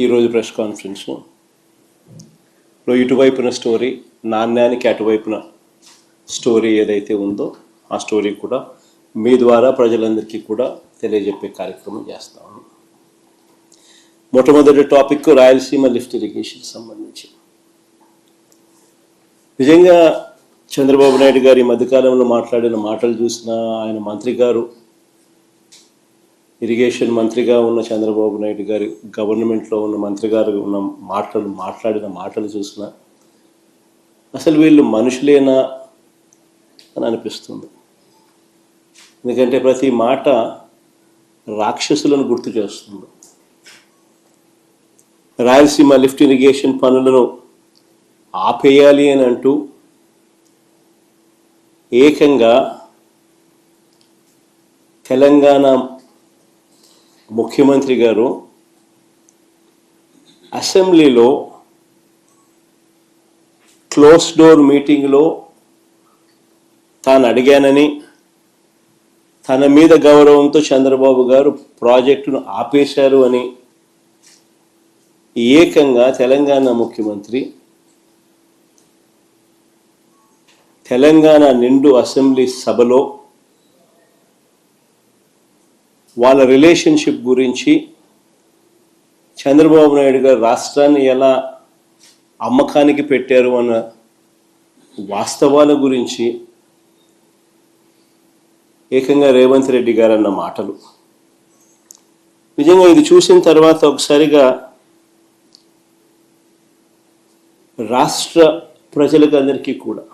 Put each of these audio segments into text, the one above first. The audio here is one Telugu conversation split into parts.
ఈరోజు ప్రెస్ కాన్ఫరెన్స్లో ఇటువైపున స్టోరీ, నాణ్యానికి అటువైపున స్టోరీ ఏదైతే ఉందో ఆ స్టోరీ కూడా మీ ద్వారా ప్రజలందరికీ కూడా తెలియజెప్పే కార్యక్రమం చేస్తాము. మొట్టమొదటి టాపిక్ రాయలసీమ లిఫ్ట్ ఇరిగేషన్ సంబంధించి. నిజంగా చంద్రబాబు నాయుడు గారు ఈ మధ్యకాలంలో మాట్లాడిన మాటలు చూసినా, ఆయన మంత్రి గారు ఇరిగేషన్ మంత్రిగా ఉన్న చంద్రబాబు నాయుడు గారి గవర్నమెంట్లో ఉన్న మంత్రి గారు ఉన్న మాట్లాడిన మాటలు చూసినా అసలు వీళ్ళు మనుషులేనా అని అనిపిస్తుంది. ఎందుకంటే ప్రతి మాట రాక్షసులను గుర్తు చేస్తుంది. రాయలసీమ లిఫ్ట్ ఇరిగేషన్ పనులను ఆపేయాలి అని అంటూ ఏకంగా తెలంగాణ ముఖ్యమంత్రి గారు అసెంబ్లీలో క్లోజ్ డోర్ మీటింగ్లో తాను అడిగానని, తన మీద గౌరవంతో చంద్రబాబు గారు ప్రాజెక్టును ఆపేశారు అని ఏకంగా తెలంగాణ ముఖ్యమంత్రి తెలంగాణ నిండు అసెంబ్లీ సభలో వాళ్ళ రిలేషన్షిప్ గురించి, చంద్రబాబు నాయుడు గారు రాష్ట్రాన్ని ఎలా అమ్మకానికి పెట్టారు అన్న వాస్తవాల గురించి ఏకంగా రేవంత్ రెడ్డి గారు అన్న మాటలు నిజంగా ఇది చూసిన తర్వాత ఒకసారిగా రాష్ట్ర ప్రజలకు అందరికీ కూడా,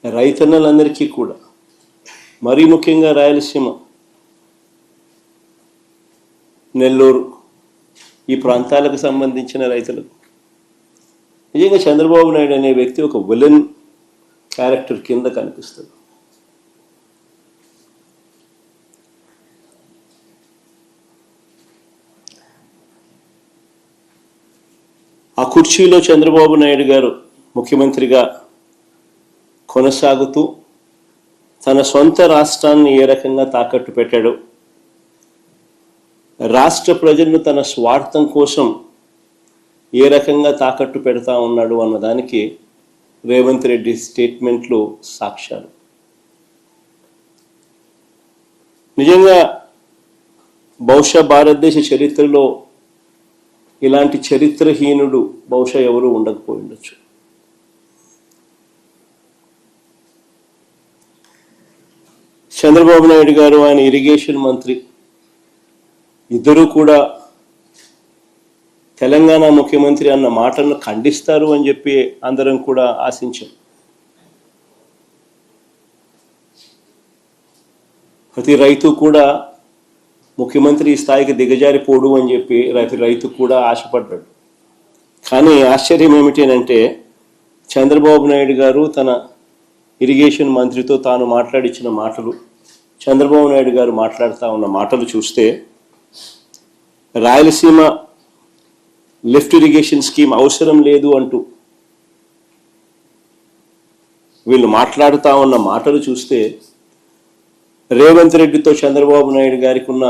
రైతన్నలందరికీ కూడా, మరీ ముఖ్యంగా రాయలసీమ, నెల్లూరు ఈ ప్రాంతాలకు సంబంధించిన రైతులకు నిజంగా చంద్రబాబు నాయుడు అనే వ్యక్తి ఒక విలన్ క్యారెక్టర్ కింద కనిపిస్తుంది. ఆ కుర్చీలో చంద్రబాబు నాయుడు గారు ముఖ్యమంత్రిగా కొనసాగుతూ తన సొంత రాష్ట్రాన్ని ఏ రకంగా తాకట్టు పెట్టాడు, రాష్ట్ర ప్రజలను తన స్వార్థం కోసం ఏ రకంగా తాకట్టు పెడతా ఉన్నాడు అన్నదానికి రేవంత్ రెడ్డి స్టేట్మెంట్లు సాక్ష్యాలు. నిజంగా బహుశా భారతదేశ చరిత్రలో ఇలాంటి చరిత్రహీనుడు బహుశా ఎవరూ ఉండకపోయి ఉండొచ్చు. చంద్రబాబు నాయుడు గారు, ఆయన ఇరిగేషన్ మంత్రి ఇద్దరూ కూడా తెలంగాణ ముఖ్యమంత్రి అన్న మాటలను ఖండిస్తారు అని చెప్పి అందరం కూడా ఆశించాం. ప్రతి రైతు కూడా ముఖ్యమంత్రి ఈ స్థాయికి దిగజారిపోడు అని చెప్పి రైతు కూడా ఆశపడ్డాడు. కానీ ఆశ్చర్యం ఏమిటంటే చంద్రబాబు నాయుడు గారు తన ఇరిగేషన్ మంత్రితో తాను మాట్లాడించిన మాటలు, చంద్రబాబు నాయుడు గారు మాట్లాడుతూ ఉన్న మాటలు చూస్తే రాయలసీమ లిఫ్ట్ ఇరిగేషన్ స్కీమ్ అవసరం లేదు అంటూ వీళ్ళు మాట్లాడుతూ ఉన్న మాటలు చూస్తే రేవంత్ రెడ్డితో చంద్రబాబు నాయుడు గారికి ఉన్న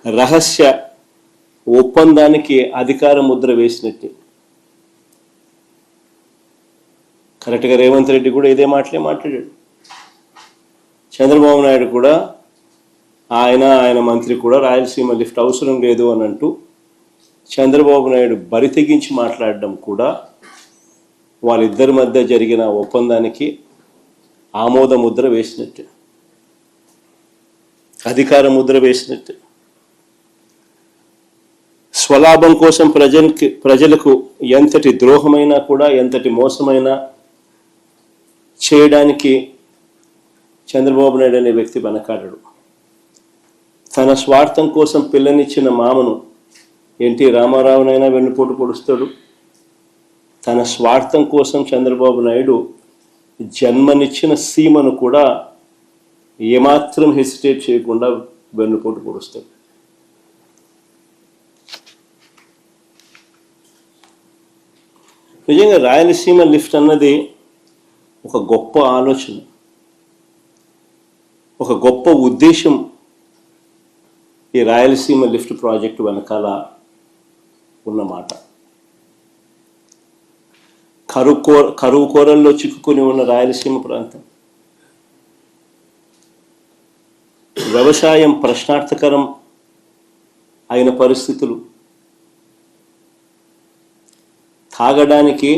రహస్య ఒప్పందానికి అధికార ముద్ర వేసినట్టే. కరెక్ట్గా రేవంత్ రెడ్డి కూడా ఇదే మాటలే మాట్లాడాడు. చంద్రబాబు నాయుడు కూడా, ఆయన మంత్రి కూడా రాయలసీమ లిఫ్ట్ అవసరం లేదు అని అంటూ చంద్రబాబు నాయుడు బరి తెగించి మాట్లాడడం కూడా వాళ్ళిద్దరి మధ్య జరిగిన ఒప్పందానికి ఆమోద ముద్ర వేసినట్టే, అధికార ముద్ర వేసినట్టే. స్వలాభం కోసం ప్రజలకు ఎంతటి ద్రోహమైనా కూడా, ఎంతటి మోసమైనా చేయడానికి చంద్రబాబు నాయుడు అనే వ్యక్తి వెనకాడడు. తన స్వార్థం కోసం పిల్లనిచ్చిన మామను ఎన్టీ రామారావునైనా వెన్నుపోటు పొడుస్తాడు. తన స్వార్థం కోసం చంద్రబాబు నాయుడు జన్మనిచ్చిన సీమను కూడా ఏమాత్రం హెసిటేట్ చేయకుండా వెన్నుపోటు పొడుస్తాడు. నిజంగా రాయలసీమ లిఫ్ట్ అన్నది ఒక గొప్ప ఆలోచన, ఒక గొప్ప ఉద్దేశం ఈ రాయలసీమ లిఫ్ట్ ప్రాజెక్టు వెనకాల ఉన్నమాట. కరువు కోరల్లో చిక్కుకుని ఉన్న రాయలసీమ ప్రాంతం, వ్యవసాయం ప్రశ్నార్థకరం అయిన పరిస్థితులు, తాగడానికి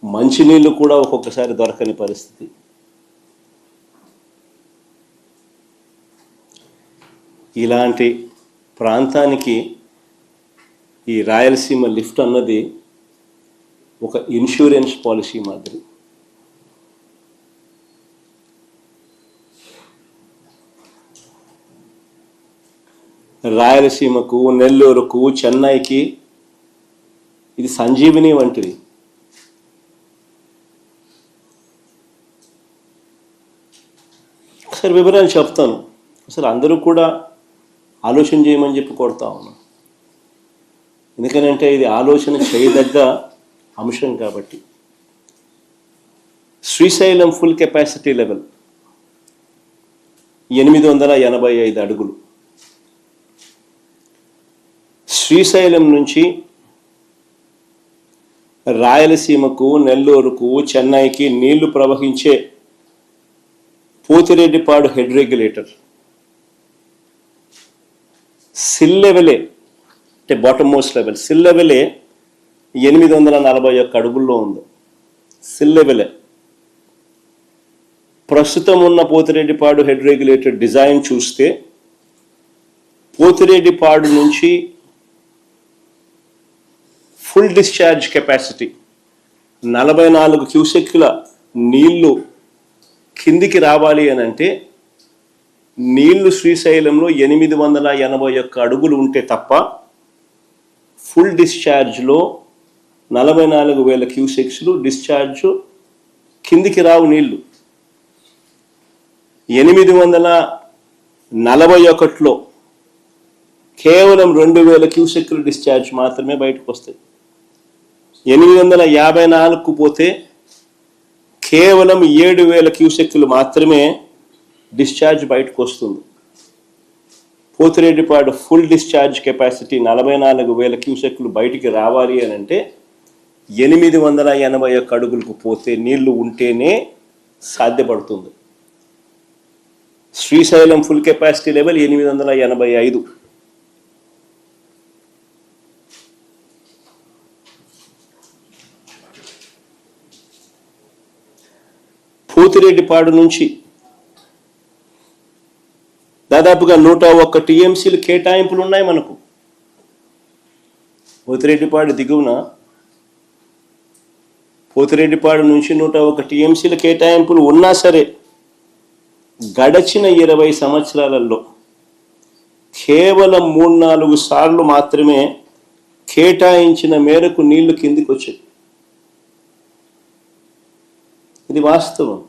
మంచినీళ్ళు కూడా ఒక్కొక్కసారి దొరకని పరిస్థితి. ఇలాంటి ప్రాంతానికి ఈ రాయలసీమ లిఫ్ట్ అన్నది ఒక ఇన్సూరెన్స్ పాలసీ మాదిరి. రాయలసీమకు, నెల్లూరుకు, చెన్నైకి ఇది సంజీవిని వంటిది. ఒకసారి వివరాలు చెప్తాను. అసలు అందరూ కూడా ఆలోచన చేయమని చెప్పి కోరుతా ఉన్నాను. ఎందుకనంటే ఇది ఆలోచన చేయదగ్గ అంశం కాబట్టి. శ్రీశైలం ఫుల్ కెపాసిటీ లెవెల్ 885 అడుగులు. శ్రీశైలం నుంచి రాయలసీమకు, నెల్లూరుకు, చెన్నైకి నీళ్లు ప్రవహించే పోతిరెడ్డిపాడు హెడ్ రెగ్యులేటర్ సిల్ లెవెలే, అంటే బాటమ్ మోస్ట్ లెవెల్ సిల్ లెవెలే 841 అడుగుల్లో ఉంది. సిల్ లెవెలే. ప్రస్తుతం ఉన్న పోతిరెడ్డిపాడు హెడ్ రెగ్యులేటర్ డిజైన్ చూస్తే పోతిరెడ్డిపాడు నుంచి ఫుల్ డిశ్చార్జ్ కెపాసిటీ 44 క్యూసెక్ల నీళ్లు కిందికి రావాలి అని అంటే నీళ్లు శ్రీశైలంలో 881 అడుగులు ఉంటే తప్ప ఫుల్ డిశ్చార్జ్లో 44,000 క్యూసెక్స్లు డిశ్చార్జ్ కిందికి రావు. నీళ్లు 841లో కేవలం 2,000 క్యూసెక్లు డిశ్చార్జ్ మాత్రమే బయటకు వస్తాయి. 854కు పోతే కేవలం 7,000 క్యూసెక్లు మాత్రమే డిశ్చార్జ్ బయటకు వస్తుంది. పోతిరెడ్డిపాడు ఫుల్ డిశ్చార్జ్ కెపాసిటీ 44,000 క్యూసెక్లు బయటికి రావాలి అని అంటే 881 అడుగులకు పోతే నీళ్లు ఉంటేనే సాధ్యపడుతుంది. Srisailam full capacity level 885. Pothireddypadu నుంచి దాదాపుగా 101 టీఎంసీలు కేటాయింపులు ఉన్నాయి మనకు. పోతిరెడ్డిపాడు దిగువన పోతిరెడ్డిపాడు నుంచి 101 టీఎంసీల కేటాయింపులు ఉన్నా సరే గడచిన 20 సంవత్సరాలలో కేవలం 3-4 సార్లు మాత్రమే కేటాయించిన మేరకు నీళ్లు కిందికి వచ్చాయి. ఇది వాస్తవం.